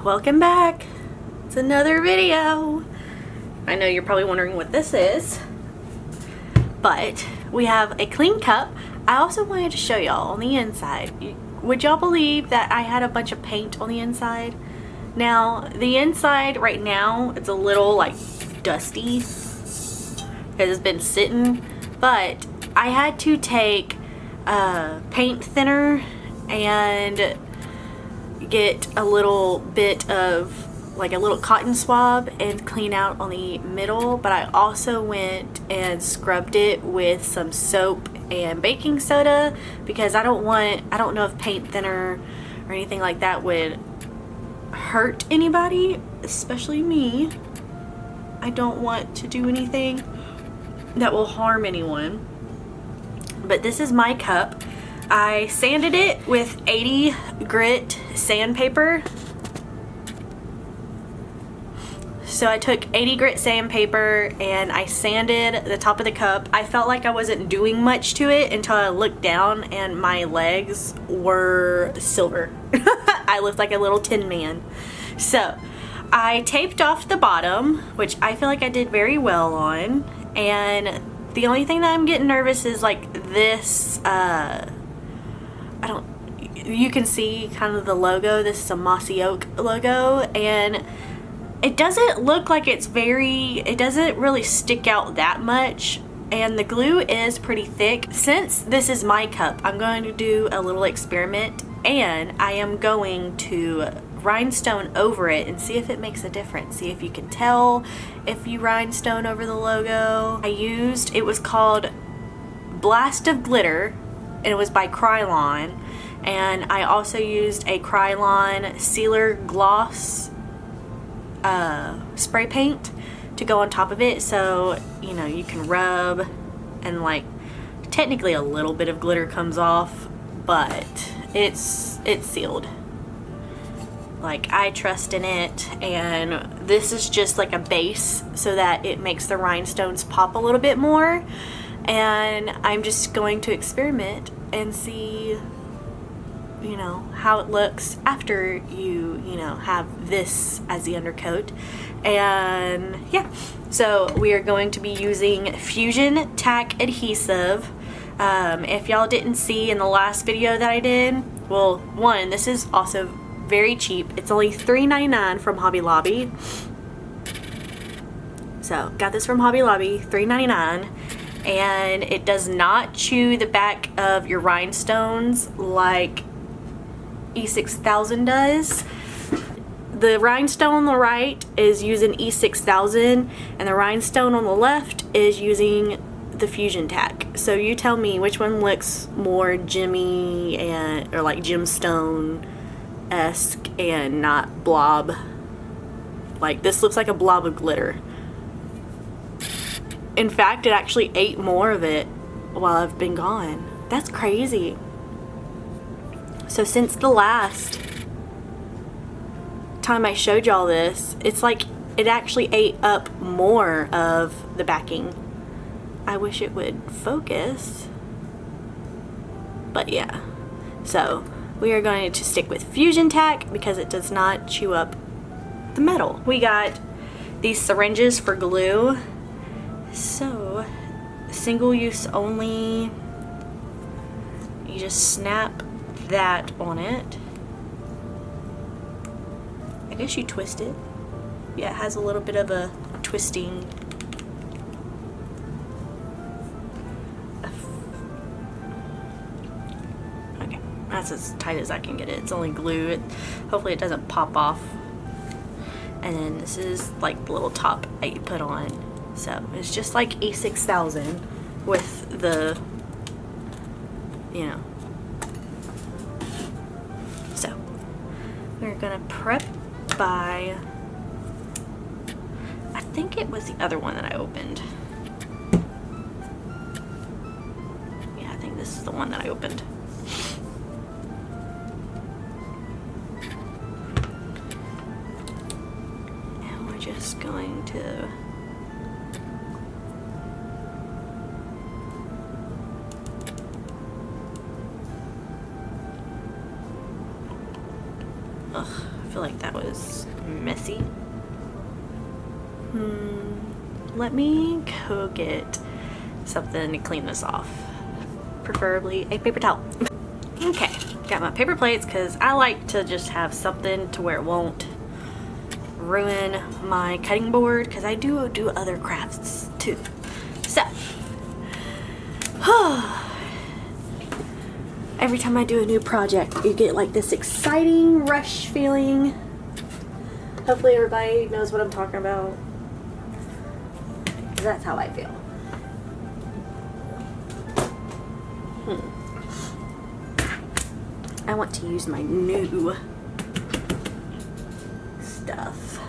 Welcome back. It's another video. I know you're probably wondering what this is, but we have a clean cup. I also wanted to show y'all on the inside. Would y'all believe that I had a bunch of paint on the inside? Now, the inside right now, it's a little like dusty because it's been sitting, but I had to take paint thinner and get a little bit of like a little cotton swab and clean out on the middle, but I also went and scrubbed it with some soap and baking soda because I don't know if paint thinner or anything like that would hurt anybody, especially me. I don't want to do anything that will harm anyone. But this is my cup. I sanded it with 80 grit sandpaper. So I took 80 grit sandpaper and I sanded the top of the cup. I felt like I wasn't doing much to it until I looked down and my legs were silver. I looked like a little tin man. So I taped off the bottom, which I feel like I did very well on. And the only thing that I'm getting nervous is like this, you can see kind of the logo. This is a Mossy Oak logo, and it doesn't look like it doesn't really stick out that much, and the glue is pretty thick. Since this is my cup, I'm going to do a little experiment, and I am going to rhinestone over it and see if it makes a difference. See if you can tell if you rhinestone over the logo. It was called Blast of Glitter, and it was by Krylon, and I also used a Krylon Sealer Gloss spray paint to go on top of it, so you know you can rub and like technically a little bit of glitter comes off, but it's sealed. Like, I trust in it, and this is just like a base so that it makes the rhinestones pop a little bit more. And I'm just going to experiment and see, you know, how it looks after you know, have this as the undercoat. And yeah, so we are going to be using Fusion Tack Adhesive. If y'all didn't see in the last video that I did, well, one, this is also very cheap. It's only $3.99 from Hobby Lobby. So got this from Hobby Lobby, $3.99, and it does not chew the back of your rhinestones like E6000 does. The rhinestone on the right is using E6000, and the rhinestone on the left is using the Fusion Tack. So you tell me which one looks more gemmy or like gemstone-esque and not blob. Like, this looks like a blob of glitter. In fact, it actually ate more of it while I've been gone. That's crazy. So since the last time I showed y'all this, it's like it actually ate up more of the backing. I wish it would focus. But yeah. So we are going to stick with Fusion Tack because it does not chew up the metal. We got these syringes for glue. So, single use only. You just snap that on it. I guess you twist it. Yeah, it has a little bit of a twisting. Okay, that's as tight as I can get it. It's only glue. Hopefully it doesn't pop off. And then this is like the little top that you put on. So it's just like E6000 with the, you know. So we're gonna prep by, I think it was the other one that I opened. Yeah, I think this is the one that I opened. And we're just going to feel like that is messy. Let me go get something to clean this off. Preferably a paper towel. Okay, got my paper plates because I like to just have something to where it won't ruin my cutting board, because I do other crafts too. So, every time I do a new project, you get like this exciting rush feeling. Hopefully everybody knows what I'm talking about. That's how I feel. I want to use my new stuff.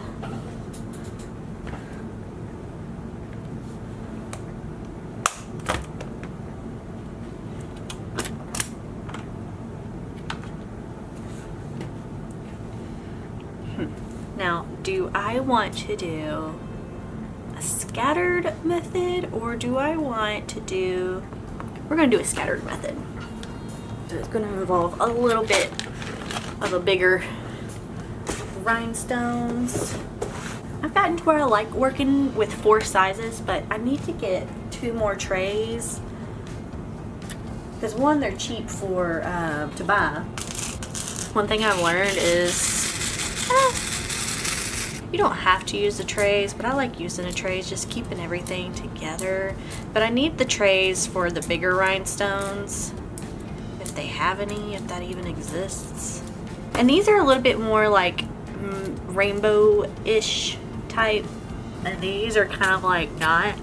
Now, do I want to do a scattered method, or do I want to do... We're going to do a scattered method. So it's going to involve a little bit of a bigger rhinestones. I've gotten to where I like working with 4 sizes, but I need to get 2 more trays. Because one, they're cheap for to buy. One thing I've learned is you don't have to use the trays, but I like using the trays, just keeping everything together. But I need the trays for the bigger rhinestones, if they have any, if that even exists. And these are a little bit more like rainbow-ish type, and these are kind of like not.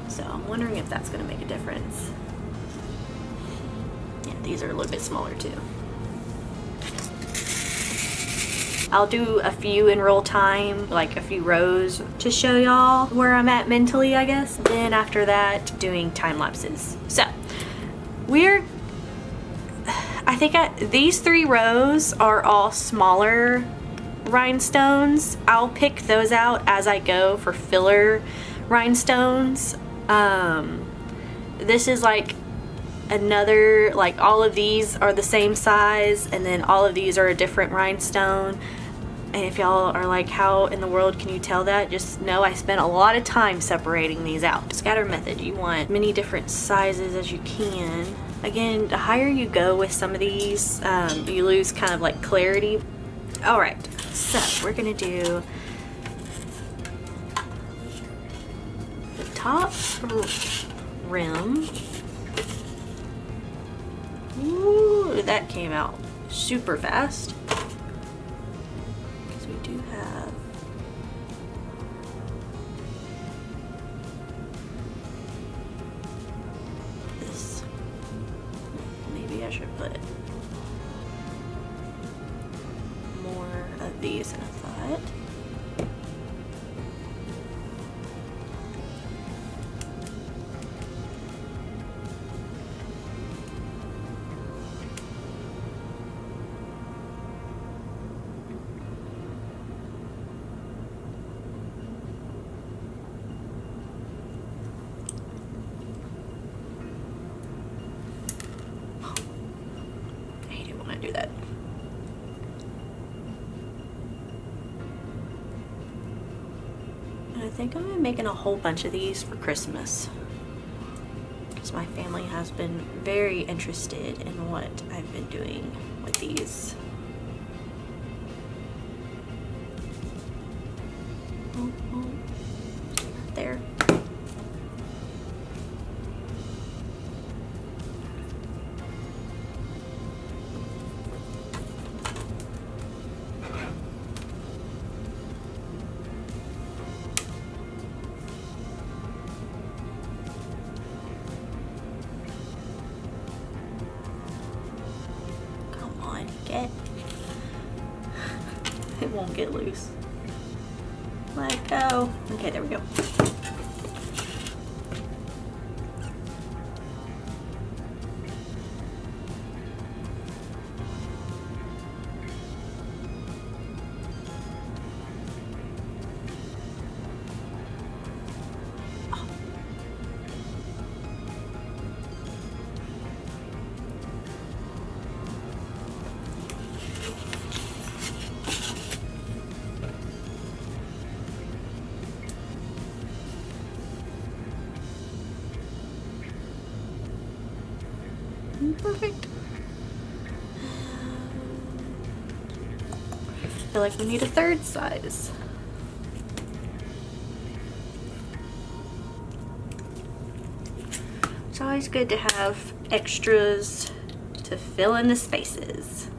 So I'm wondering if that's going to make a difference. Yeah, these are a little bit smaller too. I'll do a few in real time, like a few rows, to show y'all where I'm at mentally, I guess. Then after that, doing time lapses. So I think these 3 rows are all smaller rhinestones. I'll pick those out as I go for filler rhinestones. This is like another, like all of these are the same size, and then all of these are a different rhinestone. And if y'all are like, how in the world can you tell that? Just know I spent a lot of time separating these out. Scatter method, you want many different sizes as you can. Again, the higher you go with some of these, you lose kind of like clarity. All right, so we're gonna do the top rim. Ooh, that came out super fast. Because we do have this. Maybe I should put more of these than I thought. Do that. And I think I'm making a whole bunch of these for Christmas, because my family has been very interested in what I've been doing with these. There. It won't get loose. Let go. Okay, there we go. perfect. I feel like we need a third size. It's always good to have extras to fill in the spaces.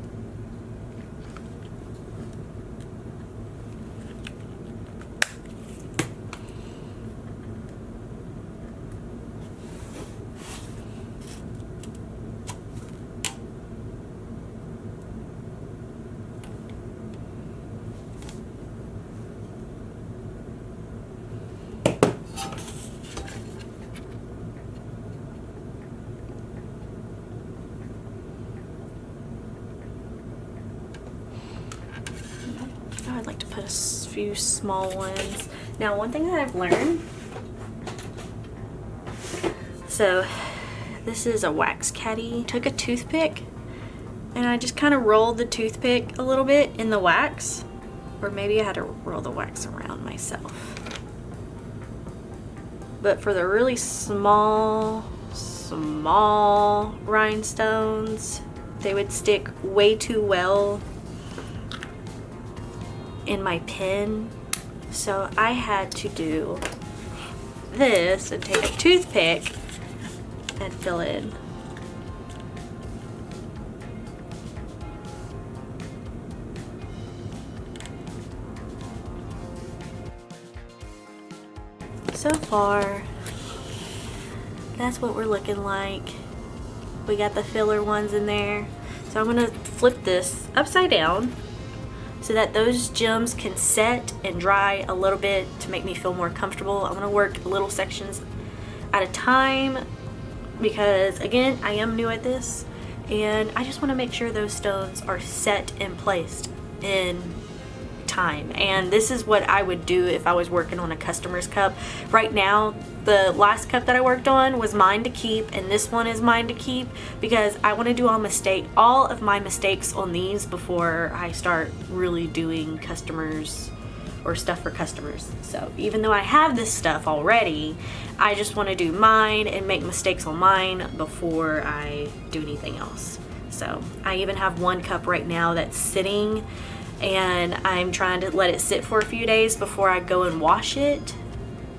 I'd like to put a few small ones. Now, one thing that I've learned, so this is a wax caddy. Took a toothpick and I just kind of rolled the toothpick a little bit in the wax, or maybe I had to roll the wax around myself. But for the really small rhinestones, they would stick way too well in my pen, so I had to do this and take a toothpick and fill in. So far, that's what we're looking like. We got the filler ones in there, so I'm gonna flip this upside down so that those gems can set and dry a little bit to make me feel more comfortable. I'm gonna work little sections at a time because, again, I am new at this and I just want to make sure those stones are set and placed in time. And this is what I would do if I was working on a customer's cup. Right now, the last cup that I worked on was mine to keep, and this one is mine to keep because I want to do all of my mistakes on these before I start really doing customers or stuff for customers. So even though I have this stuff already, I just want to do mine and make mistakes on mine before I do anything else. So I even have one cup right now that's sitting, and I'm trying to let it sit for a few days before I go and wash it,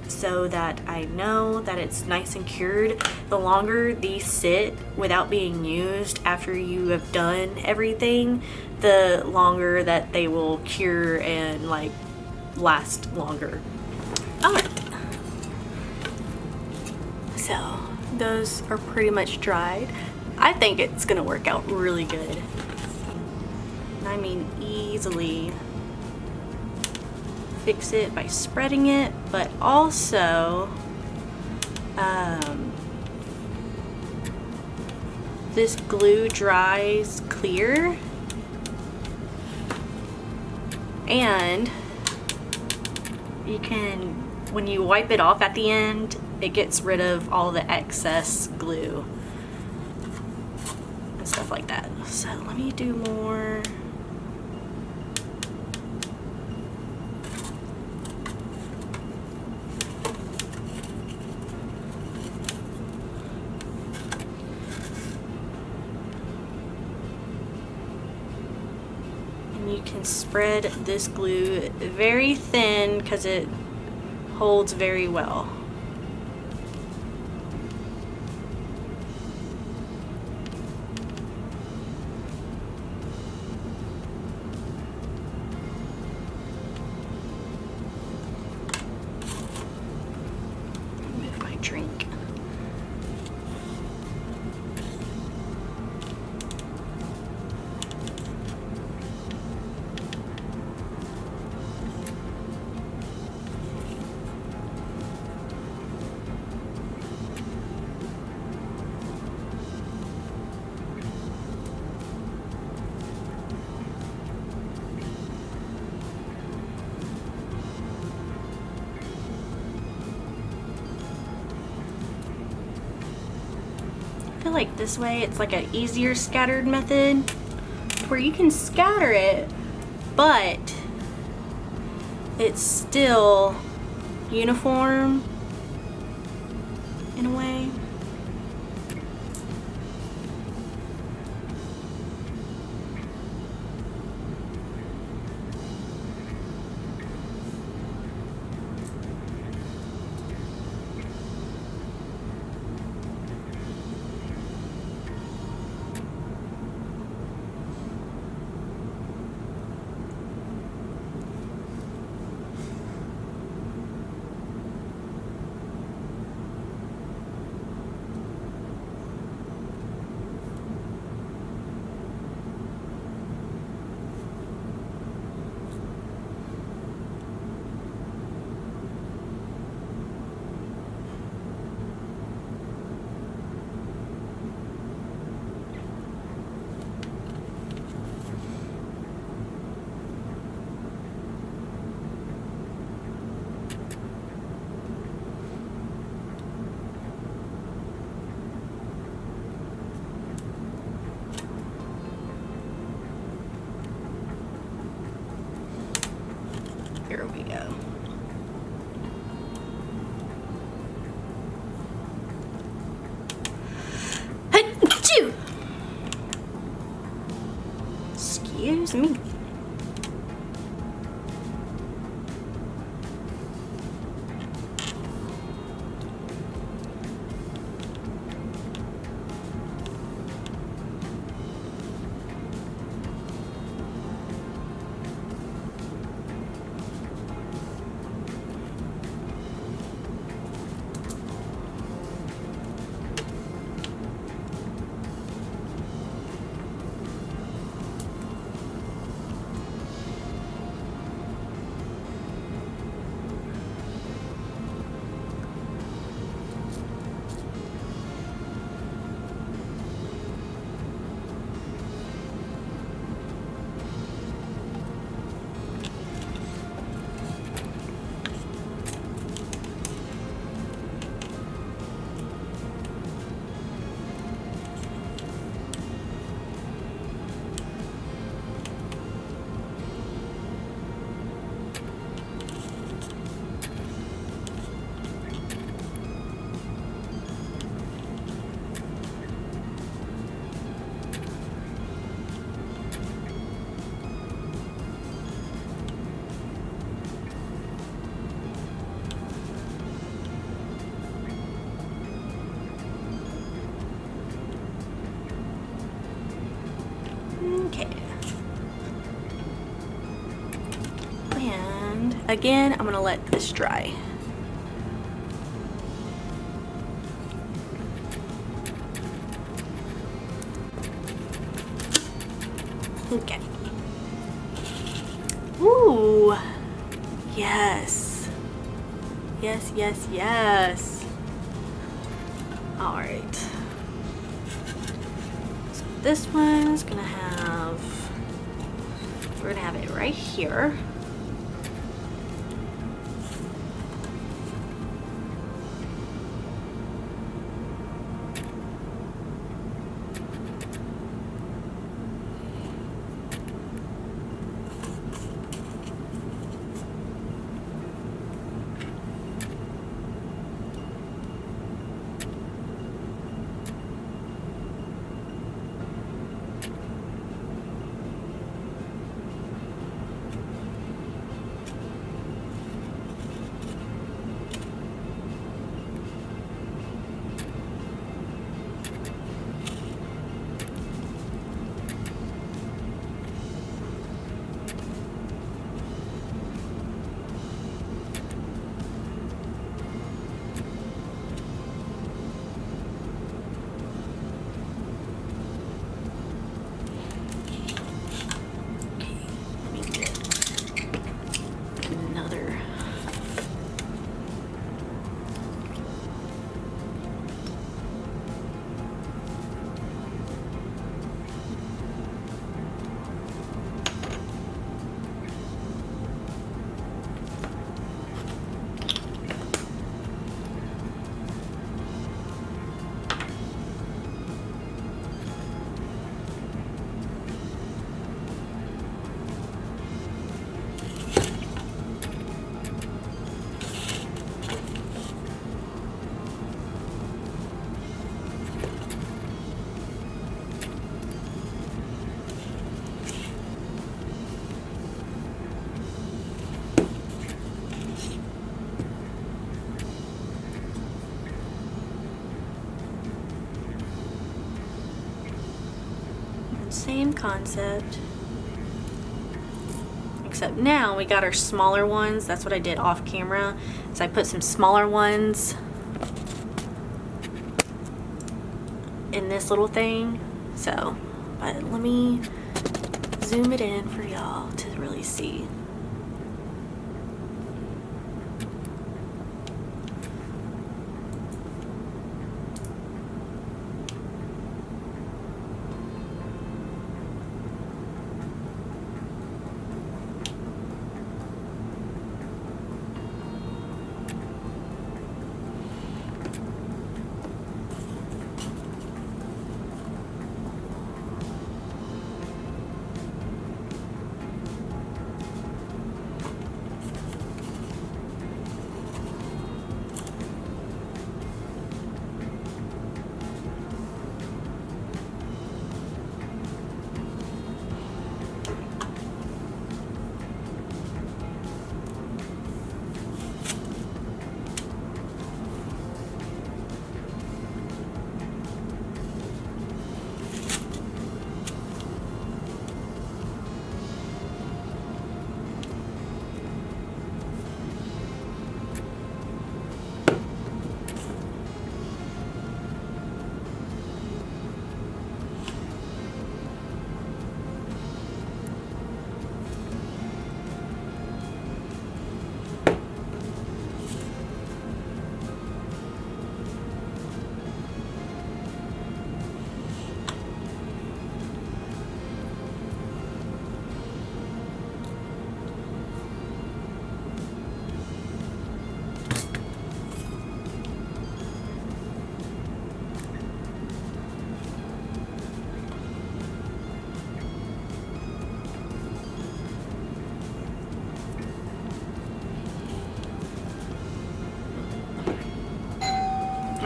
so that I know that it's nice and cured. The longer these sit without being used after you have done everything, the longer that they will cure and like last longer. Alright, so those are pretty much dried. I think it's gonna work out really good. I mean, easily fix it by spreading it, but also this glue dries clear, and you can, when you wipe it off at the end, it gets rid of all the excess glue and stuff like that. So let me do more. You can spread this glue very thin because it holds very well. Move my drink. I feel like this way it's like an easier scattered method where you can scatter it, but it's still uniform in a way. Here we go. Achoo! Excuse me. Okay. And again, I'm gonna let this dry. Okay. Ooh. Yes. Yes, yes, yes. All right. So this one's gonna have, we're gonna have it right here. Same concept, except now we got our smaller ones. That's what I did off camera, is I put some smaller ones in this little thing. So, but let me zoom it in for y'all to really see.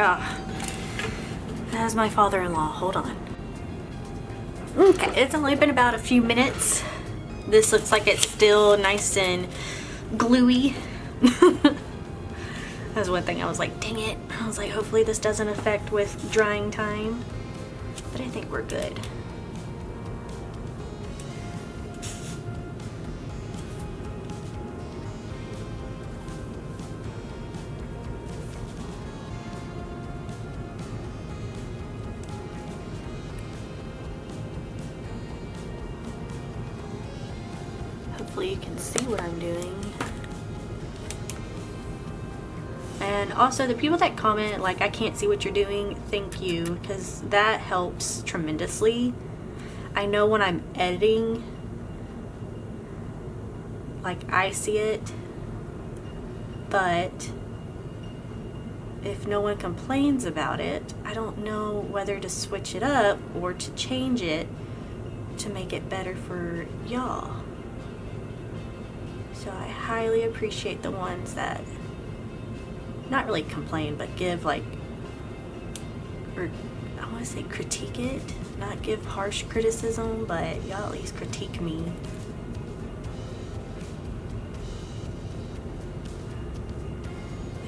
Ah, that's my father-in-law. Hold on. Okay, it's only been about a few minutes. This looks like it's still nice and gluey. That's one thing I was like, dang it. I was like, hopefully this doesn't affect with drying time. But I think we're good. Hopefully you can see what I'm doing. And also the people that comment like I can't see what you're doing, thank you, because that helps tremendously. I know when I'm editing, like I see it, but if no one complains about it, I don't know whether to switch it up or to change it to make it better for y'all. So I highly appreciate the ones that not really complain, but give like, or I want to say critique it, not give harsh criticism, but y'all at least critique me.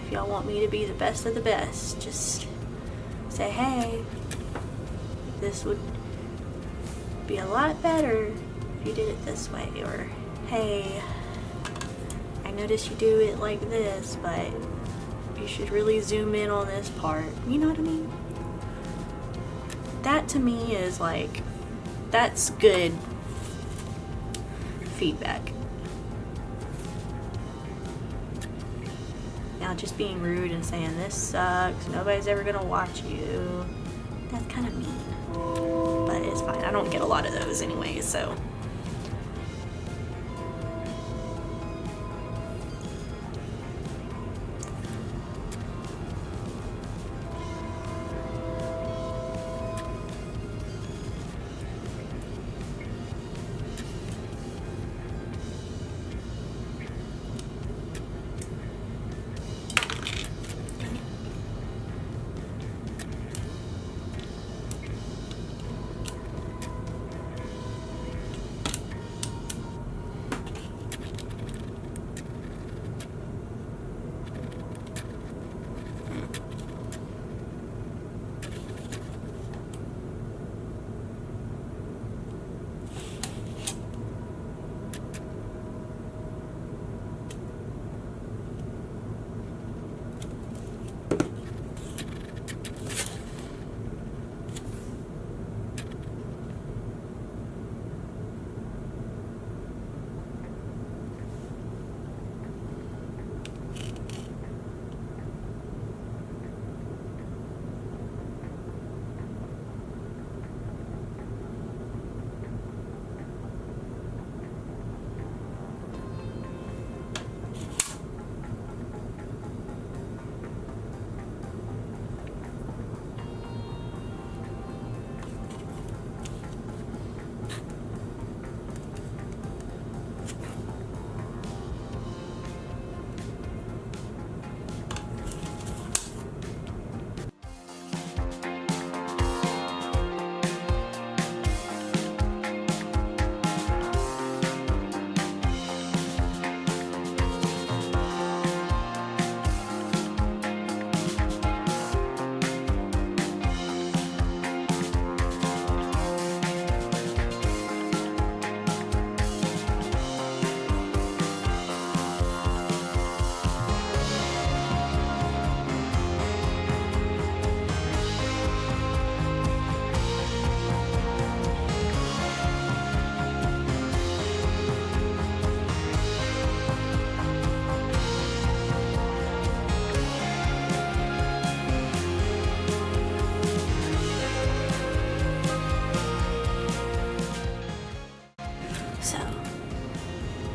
If y'all want me to be the best of the best, just say, hey, this would be a lot better if you did it this way, or hey, I noticed you do it like this, but you should really zoom in on this part. You know what I mean? That to me is like, that's good feedback. Now just being rude and saying this sucks, nobody's ever gonna watch you, that's kind of mean. But it's fine, I don't get a lot of those anyway, so.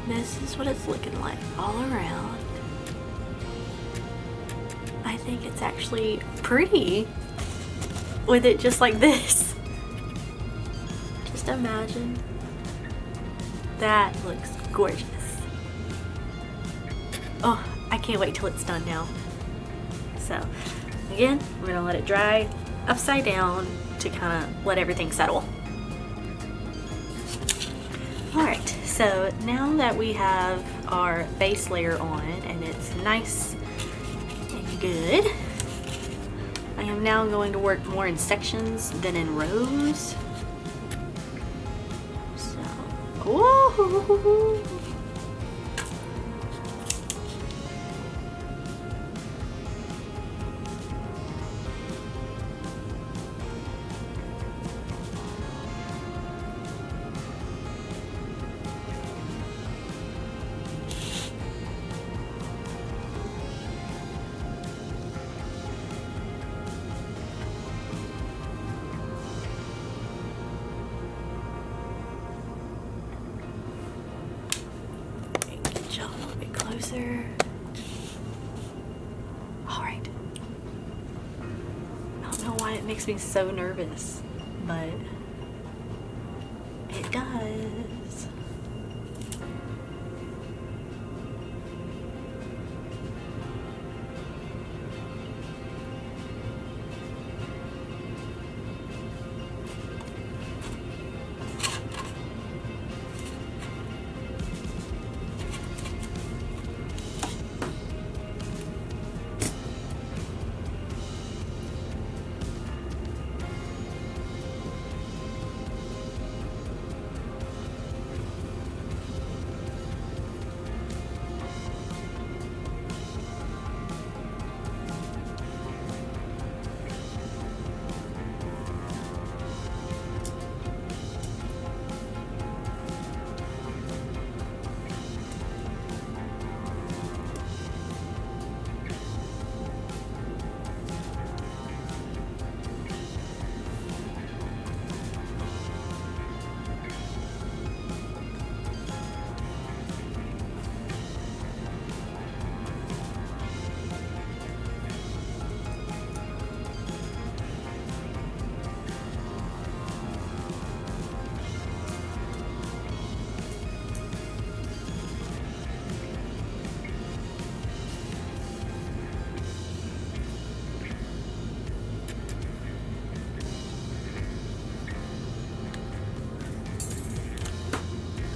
This is what it's looking like all around. I think it's actually pretty with it just like this. Just imagine. That looks gorgeous. Oh, I can't wait till it's done now. So, Again, we're gonna let it dry upside down to kind of let everything settle. Alright, so now that we have our base layer on and it's nice and good, I am now going to work more in sections than in rows. So, whoa! A little bit closer. Alright. I don't know why it makes me so nervous, but it does.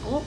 Oh.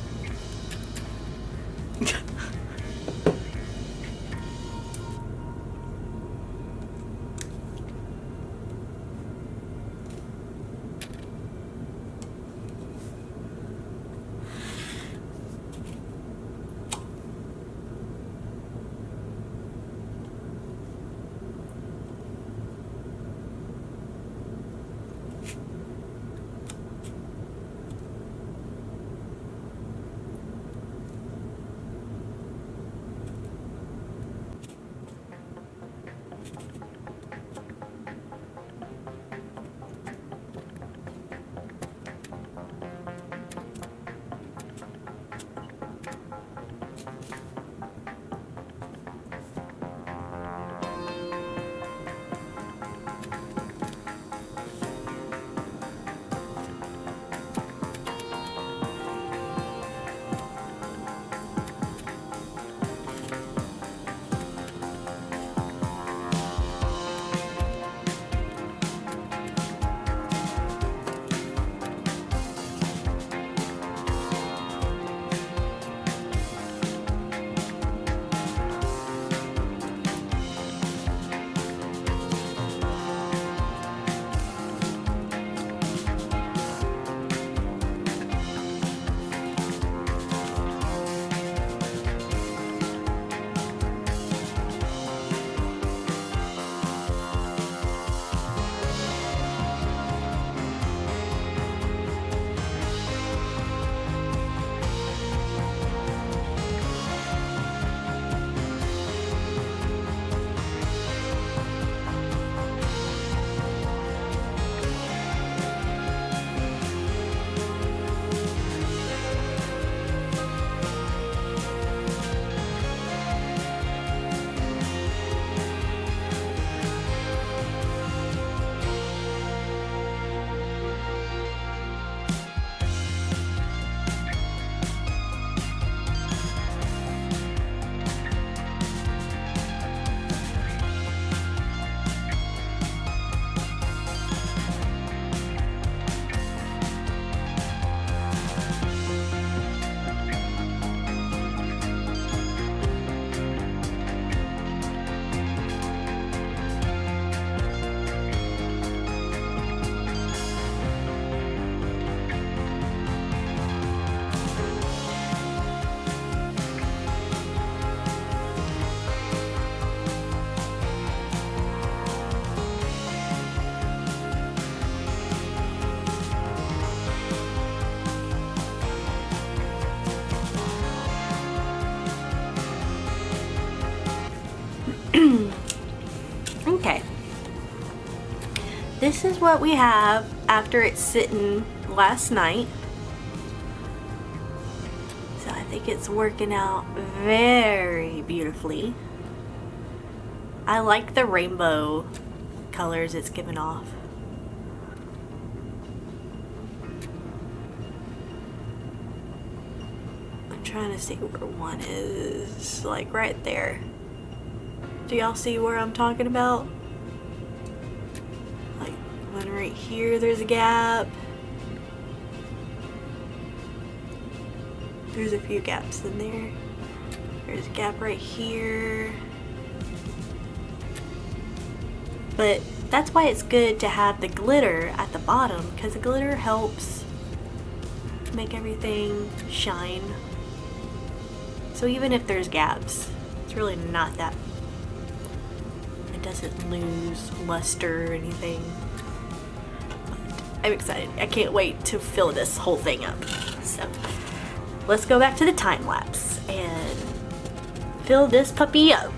Okay. This is what we have after it's sitting last night. So I think it's working out very beautifully. I like the rainbow colors it's giving off. I'm trying to see where one is, like right there. Do y'all see where I'm talking about? Like one right here, there's a gap. There's a few gaps in there. There's a gap right here. But that's why it's good to have the glitter at the bottom, because the glitter helps make everything shine. So even if there's gaps, it's really not that, it doesn't lose luster or anything. But I'm excited. I can't wait to fill this whole thing up. So let's go back to the time lapse and fill this puppy up.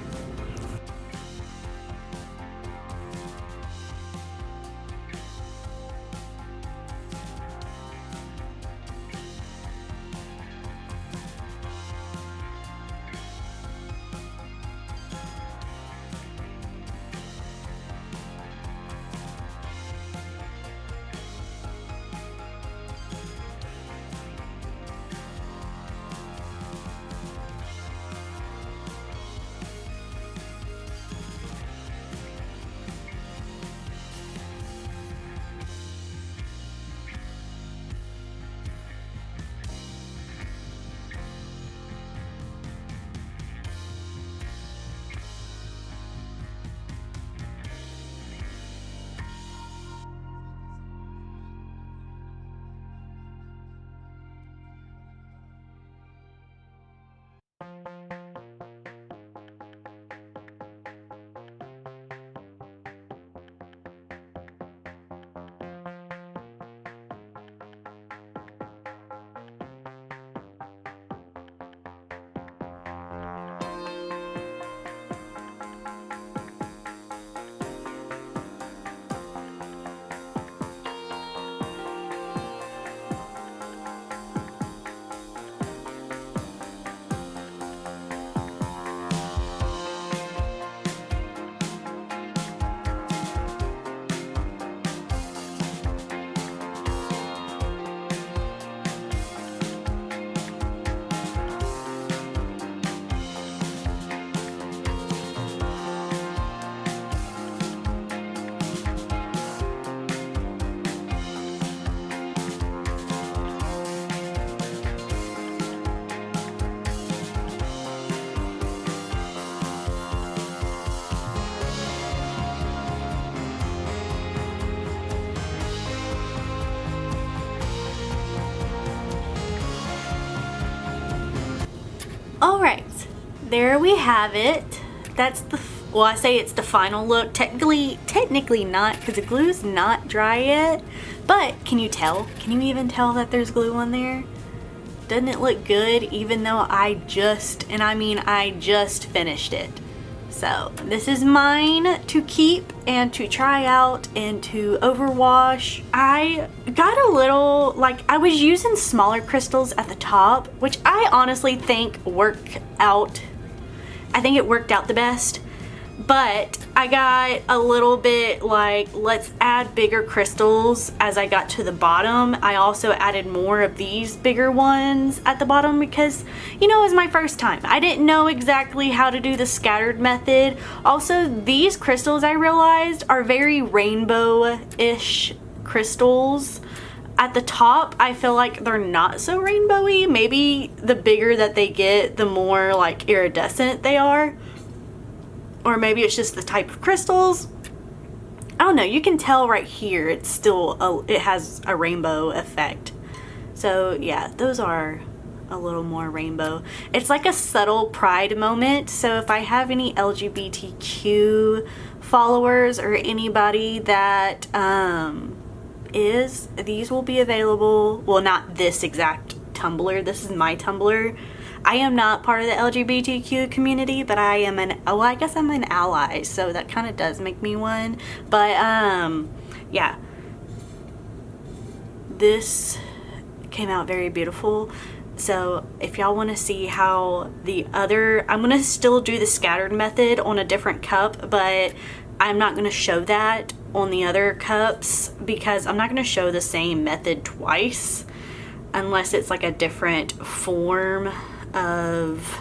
Alright, there we have it. That's the, well, I say it's the final look. Technically not, because the glue's not dry yet. But can you tell? Can you even tell that there's glue on there? Doesn't it look good, even though I just finished it? So this is mine to keep and to try out and to overwash. I got a little, like, I was using smaller crystals at the top, which I honestly think worked out. I think it worked out the best. But I got a little bit like, let's add bigger crystals as I got to the bottom. I also added more of these bigger ones at the bottom because, you know, it was my first time. I didn't know exactly how to do the scattered method. Also, these crystals, I realized, are very rainbow-ish crystals. At the top, I feel like they're not so rainbowy. Maybe the bigger that they get, the more like iridescent they are. Or maybe it's just the type of crystals. I don't know. You can tell right here it's still, it has a rainbow effect. So yeah, those are a little more rainbow. It's like a subtle pride moment. So if I have any LGBTQ followers or anybody that these will be available. Well, not this exact tumbler. This is my tumbler. I am not part of the LGBTQ community, but I am I guess I'm an ally, so that kind of does make me one. But yeah, this came out very beautiful. So if y'all want to see how the other, I'm going to still do the scattered method on a different cup, but I'm not going to show that on the other cups because I'm not going to show the same method twice unless it's like a different form of,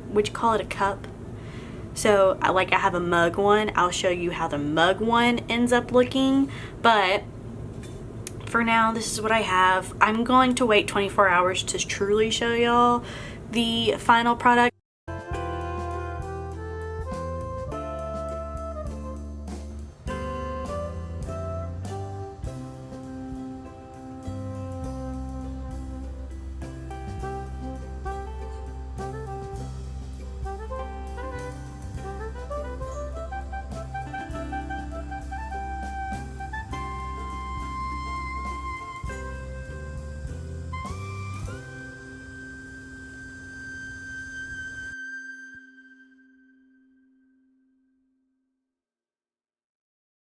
would you call it a cup? So like I have a mug one, I'll show you how the mug one ends up looking, but for now this is what I have. I'm going to wait 24 hours to truly show y'all the final product.